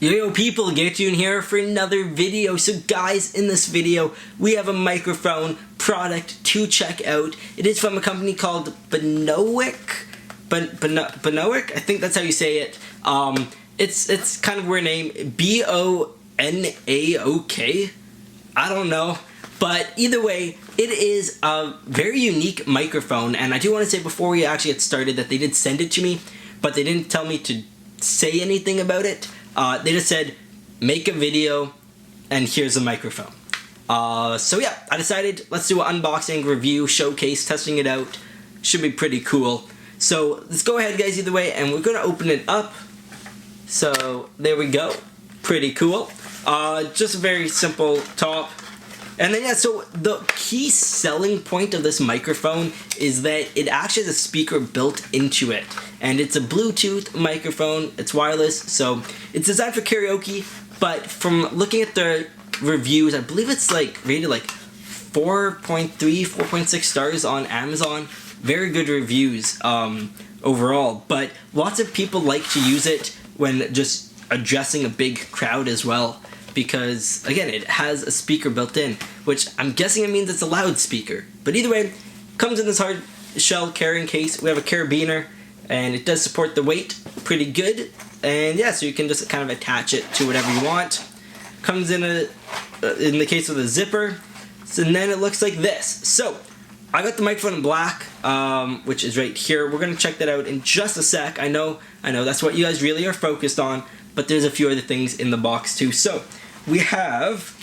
Yo people, Garrett here for another video. So guys, in this video we have a microphone product to check out. It is from a company called Bonaok. Bonaok, I think that's how you say it. It's kind of a weird name, B-O-N-A-O-K. I don't know, but either way, it is a very unique microphone. And I do want to say before we actually get started that they did send it to me, but they didn't tell me to say anything about it. They just said, make a video, and here's a microphone. So yeah, I decided, let's do an unboxing, review, showcase, testing it out. Should be pretty cool. So let's go ahead, guys, either way, and we're going to open it up. So there we go. Pretty cool. Just a very simple top. And then yeah, so the key selling point of this microphone is that it actually has a speaker built into it. And it's a Bluetooth microphone, it's wireless, so it's designed for karaoke, but from looking at the reviews, I believe it's like rated like 4.3, 4.6 stars on Amazon. Very good reviews overall, but lots of people like to use it when just addressing a big crowd as well. Because, again, it has a speaker built in, which I'm guessing it means it's a loudspeaker. But either way, comes in this hard shell carrying case. We have a carabiner, and it does support the weight pretty good. And yeah, so you can just kind of attach it to whatever you want. Comes in the case with a zipper. And then it looks like this. So, I got the microphone in black, which is right here. We're going to check that out in just a sec. I know, that's what you guys really are focused on. But there's a few other things in the box too. So, we have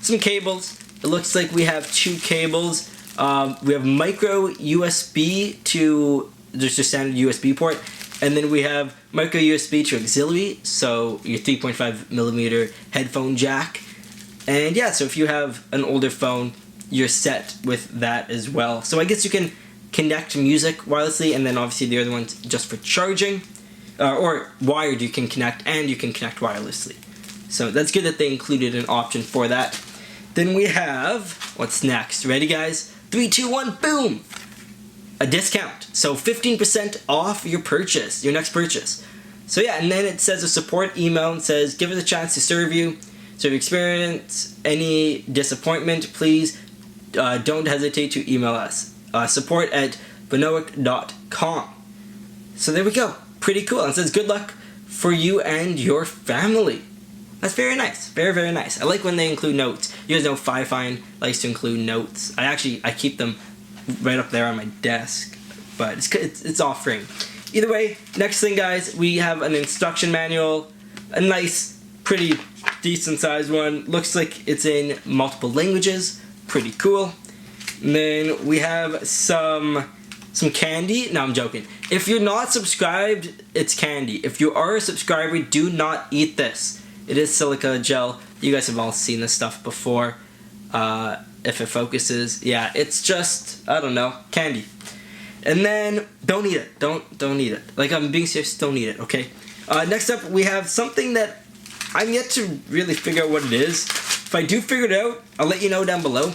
some cables. It looks like we have two cables. We have micro USB to just a standard USB port. And then we have micro USB to auxiliary. So, your 3.5mm headphone jack. And yeah, so if you have an older phone, you're set with that as well. So, I guess you can connect music wirelessly. And then obviously the other one's just for charging. Or wired, you can connect, and you can connect wirelessly. So that's good that they included an option for that. Then we have, what's next? Ready, guys? 3, 2, 1, boom! A discount. So 15% off your purchase, your next purchase. So yeah, and then it says a support email and says, give us a chance to serve you. So if you experience any disappointment, please don't hesitate to email us. Support at bonaok.com. So there we go. Pretty cool. It says good luck for you and your family. That's very nice. Very, very nice. I like when they include notes. You guys know Fine likes to include notes. I keep them right up there on my desk, but it's offering. Either way, next thing, guys, we have an instruction manual. A nice, pretty decent sized one. Looks like it's in multiple languages. Pretty cool. And then we have some candy. No, I'm joking. If you're not subscribed, it's candy. If you are a subscriber, do not eat this. It is silica gel. You guys have all seen this stuff before. If it focuses, yeah, it's just, I don't know, candy. And then don't eat it. Don't eat it. Like, I'm being serious. Don't eat it. Okay. Next up, we have something that I'm yet to really figure out what it is. If I do figure it out, I'll let you know down below.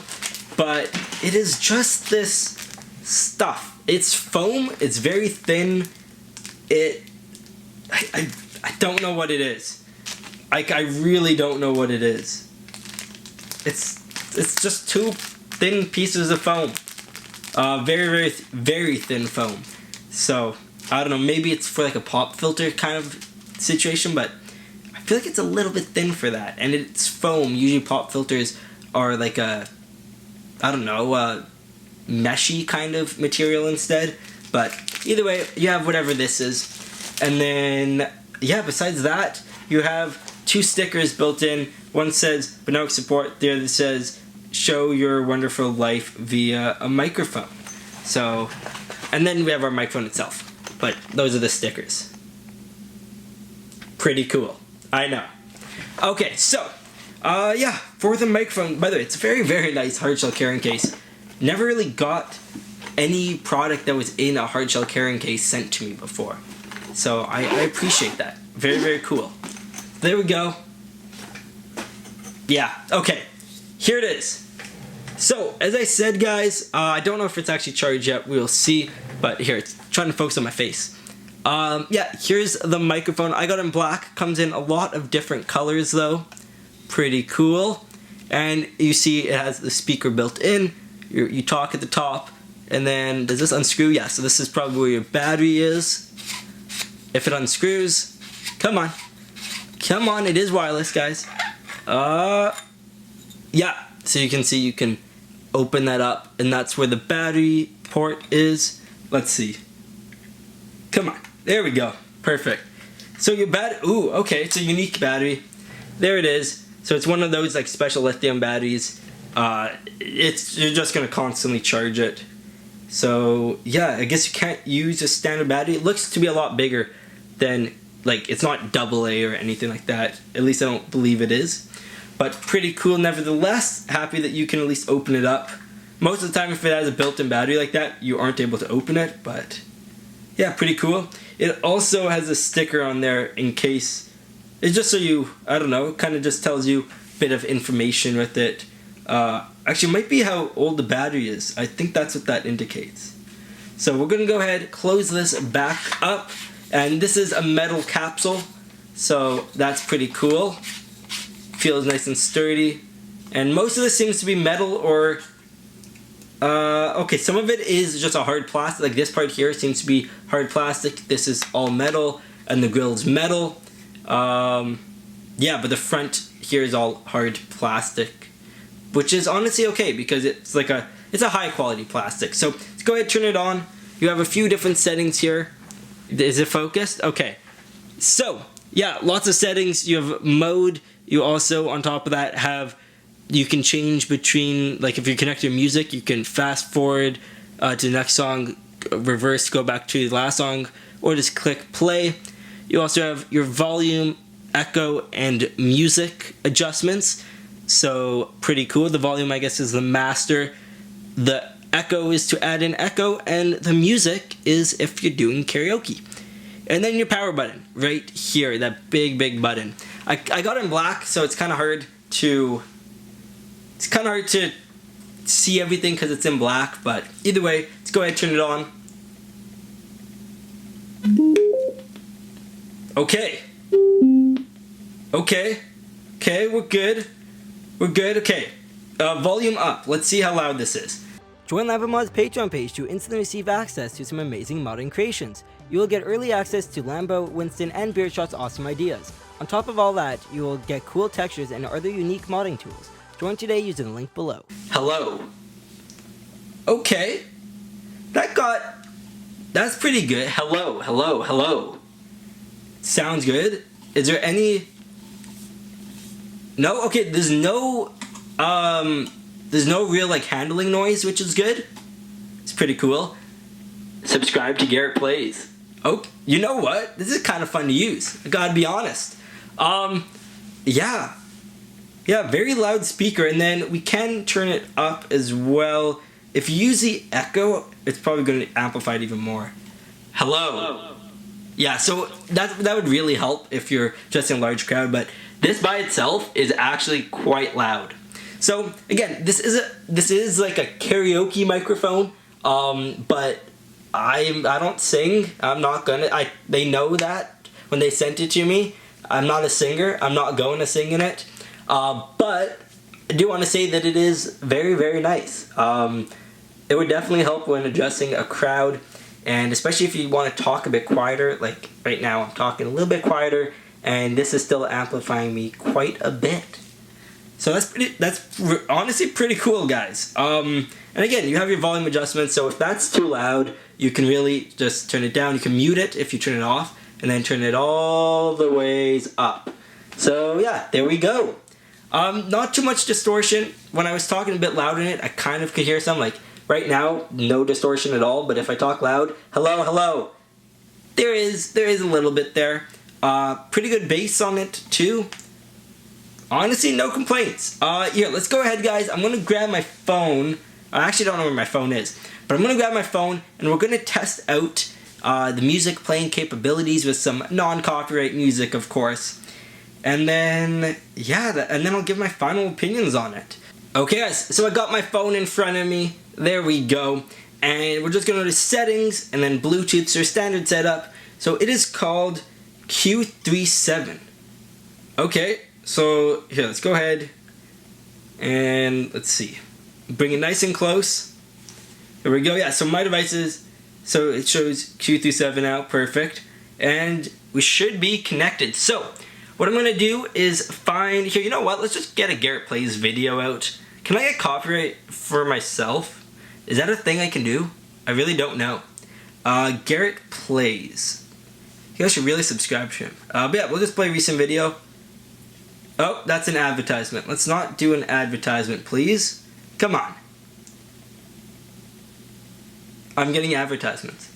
But it is just this stuff. It's foam. It's very thin. I don't know what it is. I really don't know what it is. It's just two thin pieces of foam. Very, very, very thin foam. So, I don't know, maybe it's for like a pop filter kind of situation, but I feel like it's a little bit thin for that. And it's foam. Usually pop filters are like a, I don't know, meshy kind of material instead. But either way, you have whatever this is. And then, yeah, besides that, you have two stickers built in. One says Bonaok support, the other says show your wonderful life via a microphone. So, and then we have our microphone itself. But those are the stickers. Pretty cool. I know. Okay, so, yeah, for the microphone, by the way, it's a very, very nice hardshell carrying case. Never really got any product that was in a hardshell carrying case sent to me before. So I appreciate that. Very, very cool. There we go. Yeah, okay. Here it is. So, as I said, guys, I don't know if it's actually charged yet. We'll see. But here, it's trying to focus on my face. Yeah, here's the microphone. I got it in black. Comes in a lot of different colors though. Pretty cool. And you see it has the speaker built in. You talk at the top. And then, does this unscrew? Yeah, so this is probably where your battery is. If it unscrews, come on. Come on, it is wireless, guys. Yeah, so you can see you can open that up, and that's where the battery port is. Let's see. Come on, there we go. Perfect. So your ooh, okay, it's a unique battery. There it is. So it's one of those like special lithium batteries. You're just gonna constantly charge it. So yeah, I guess you can't use a standard battery. It looks to be a lot bigger than, like, it's not AA or anything like that. At least I don't believe it is. But pretty cool nevertheless. Happy that you can at least open it up. Most of the time if it has a built-in battery like that, you aren't able to open it, but yeah, pretty cool. It also has a sticker on there in case, it's just so you, I don't know, it kind of just tells you a bit of information with it. Actually, it might be how old the battery is. I think that's what that indicates. So we're going to go ahead, close this back up. And this is a metal capsule. So that's pretty cool. Feels nice and sturdy. And most of this seems to be metal or... okay, some of it is just a hard plastic. Like this part here seems to be hard plastic. This is all metal. And the grill's metal. Yeah, but the front here is all hard plastic. Which is honestly okay because it's like it's a high quality plastic. So let's go ahead and turn it on. You have a few different settings here. Is it focused? Okay. So yeah, lots of settings. You have mode. You also on top of that you can change between, like if you connect your music, you can fast forward to the next song, reverse, go back to the last song, or just click play. You also have your volume, echo, and music adjustments. So pretty cool. The volume, I guess, is the master. The echo is to add an echo, and the music is if you're doing karaoke. And then your power button right here, that big button. I got it in black, so it's kind of hard to see everything because it's in black. But either way, let's go ahead and turn it on. Okay, we're good. We're good, okay. Volume up. Let's see how loud this is. Join Lambo Mods' Patreon page to instantly receive access to some amazing modding creations. You will get early access to Lambo, Winston, and Beardshot's awesome ideas. On top of all that, you will get cool textures and other unique modding tools. Join today using the link below. Hello. Okay. That's pretty good. Hello. Sounds good. Is there any... No? Okay, there's no real, like, handling noise, which is good. It's pretty cool. Subscribe to Garrett Plays. Oh, you know what? This is kind of fun to use. I gotta be honest. Yeah, very loud speaker, and then we can turn it up as well. If you use the echo, it's probably going to amplify it even more. Hello. Yeah, so that would really help if you're just in a large crowd, but this by itself is actually quite loud. So again, this is like a karaoke microphone, but I don't sing. I'm not gonna. They know that when they sent it to me. I'm not a singer. I'm not going to sing in it. But I do want to say that it is very, very nice. It would definitely help when addressing a crowd, and especially if you want to talk a bit quieter. Like right now, I'm talking a little bit quieter, and this is still amplifying me quite a bit. So that's honestly pretty cool, guys. And again, you have your volume adjustments, so if that's too loud, you can really just turn it down. You can mute it if you turn it off, and then turn it all the ways up. So yeah, there we go. Not too much distortion. When I was talking a bit loud in it, I kind of could hear some, like right now, no distortion at all, but if I talk loud, hello, there is a little bit there. Pretty good bass on it too. Honestly, no complaints. Here, let's go ahead, guys. I'm gonna grab my phone. I actually don't know where my phone is, but I'm gonna grab my phone and we're gonna test out the music playing capabilities with some non-copyright music, of course. And then, yeah, and then I'll give my final opinions on it. Okay, guys, so I got my phone in front of me. There we go. And we're just gonna go to settings and then Bluetooth, so standard setup. So it is called Q37. Okay, so here, let's go ahead and let's see. Bring it nice and close. Here we go. Yeah, so my devices, so it shows Q37 out, perfect. And we should be connected. So what I'm gonna do is find, here, you know what? Let's just get a Garrett Plays video out. Can I get copyright for myself? Is that a thing I can do? I really don't know. Garrett Plays. You guys should really subscribe to him. But yeah, we'll just play a recent video. Oh, that's an advertisement. Let's not do an advertisement, please. Come on. I'm getting advertisements.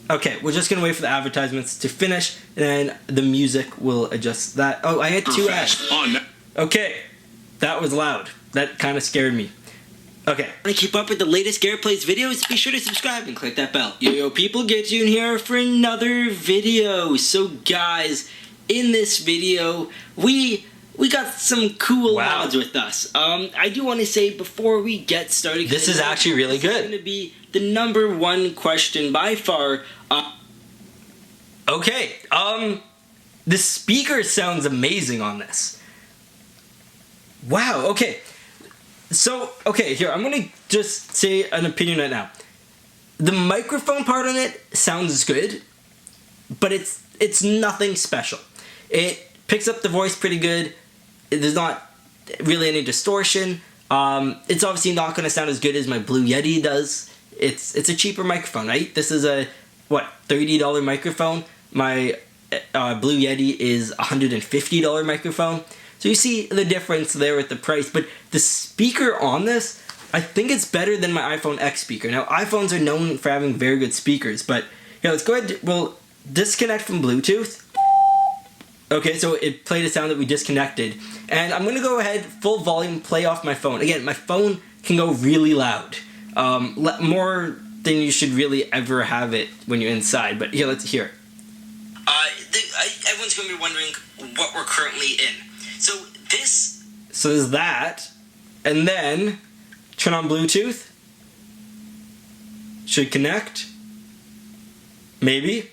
Okay, we're just gonna wait for the advertisements to finish, and then the music will adjust that. Oh, I had 2 ads. Okay, that was loud. That kind of scared me. Okay. Want to keep up with the latest Garrett Plays videos? Be sure to subscribe and click that bell. Yo, people, get you in here for another video. So, guys, in this video, we got some cool mods with us. I do want to say before we get started, this is actually really good. This is going to be the #1 question by far. Okay. The speaker sounds amazing on this. Wow. Okay. So, okay, here, I'm going to just say an opinion right now. The microphone part on it sounds good, but it's nothing special. It picks up the voice pretty good. There's not really any distortion. It's obviously not going to sound as good as my Blue Yeti does. It's a cheaper microphone, right? This is a, what, $30 microphone. My Blue Yeti is a $150 microphone. So you see the difference there with the price, but the speaker on this, I think it's better than my iPhone X speaker. Now, iPhones are known for having very good speakers, but yeah, let's go ahead, we'll disconnect from Bluetooth. Okay, so it played a sound that we disconnected, and I'm gonna go ahead, full volume, play off my phone. Again, my phone can go really loud, more than you should really ever have it when you're inside, but here, let's hear it. Everyone's gonna be wondering what we're currently in. So there's that, and then turn on Bluetooth. Should connect. Maybe.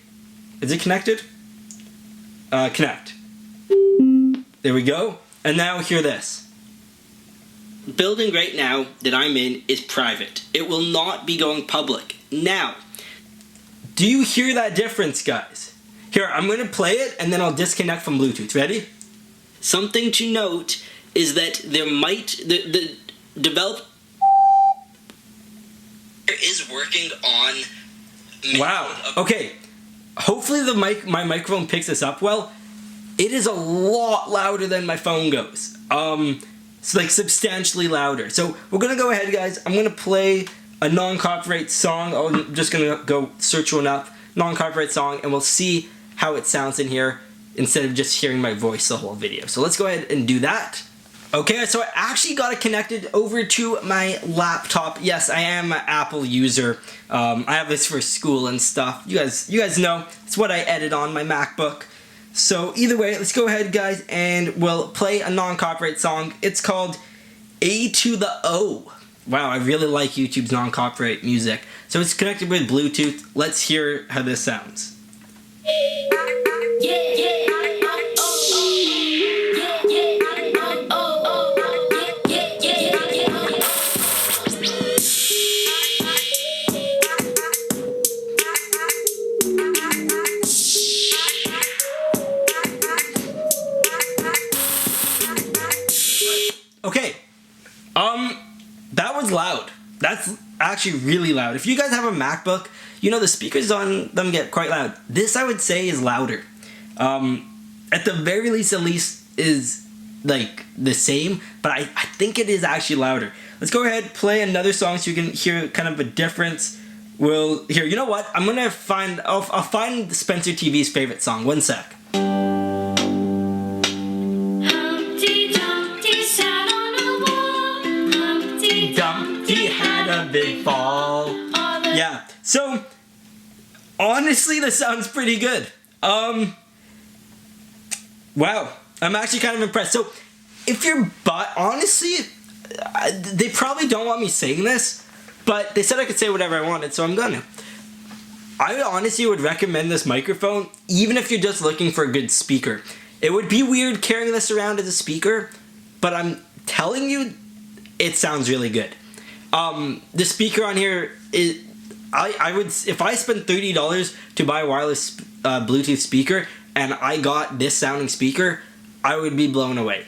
Is it connected? Connect. There we go. And now hear this. Building right now that I'm in is private. It will not be going public. Now, do you hear that difference, guys? Here, I'm going to play it, and then I'll disconnect from Bluetooth. Ready? Something to note is that there might, the developer is working on... Wow, okay. Hopefully my microphone picks this up well. It is a lot louder than my phone goes. It's like substantially louder. So we're gonna go ahead, guys. I'm gonna play a non-copyright song. I'm just gonna go search one up, non-copyright song, and we'll see how it sounds in here instead of just hearing my voice the whole video. So let's go ahead and do that. Okay, so I actually got it connected over to my laptop. Yes, I am an Apple user. I have this for school and stuff. You guys know it's what I edit on my MacBook. So either way, let's go ahead, guys, and we'll play a non-copyright song. It's called A to the O. Wow, I really like YouTube's non-copyright music. So it's connected with Bluetooth. Let's hear how this sounds. Okay, that was loud. That's actually really loud. If you guys have a MacBook, you know the speakers on them get quite loud. This, I would say, is louder. At the very least, is like the same, but I think it is actually louder. Let's go ahead, play another song so you can hear kind of a difference. Here, you know what? I'm gonna find, I'll find Spencer TV's favorite song. One sec. Dumpty had a big fall. Yeah, so honestly, this sounds pretty good. Wow, I'm actually kind of impressed. So if you're, honestly, they probably don't want me saying this, but they said I could say whatever I wanted, so I'm gonna. I honestly would recommend this microphone, even if you're just looking for a good speaker. It would be weird carrying this around as a speaker, but I'm telling you, it sounds really good. The speaker on here is, I would, if I spent $30 to buy a wireless Bluetooth speaker and I got this sounding speaker, I would be blown away.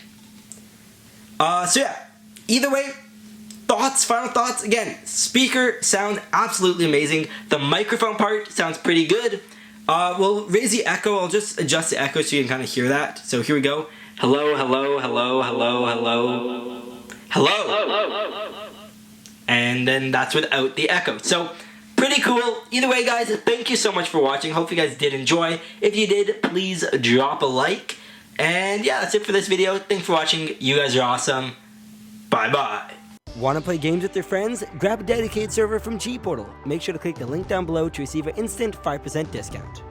So yeah, either way, final thoughts, again, speaker sound absolutely amazing. The microphone part sounds pretty good. We'll raise the echo. I'll just adjust the echo so you can kind of hear that. So here we go. Hello, hello, hello, hello, hello. Hello. And then that's without the echo. So pretty cool. Either way, guys, thank you so much for watching. Hope you guys did enjoy. If you did, please drop a like. And yeah, that's it for this video. Thanks for watching. You guys are awesome. Bye-bye. Want to play games with your friends? Grab a dedicated server from GPortal. Make sure to click the link down below to receive an instant 5% discount.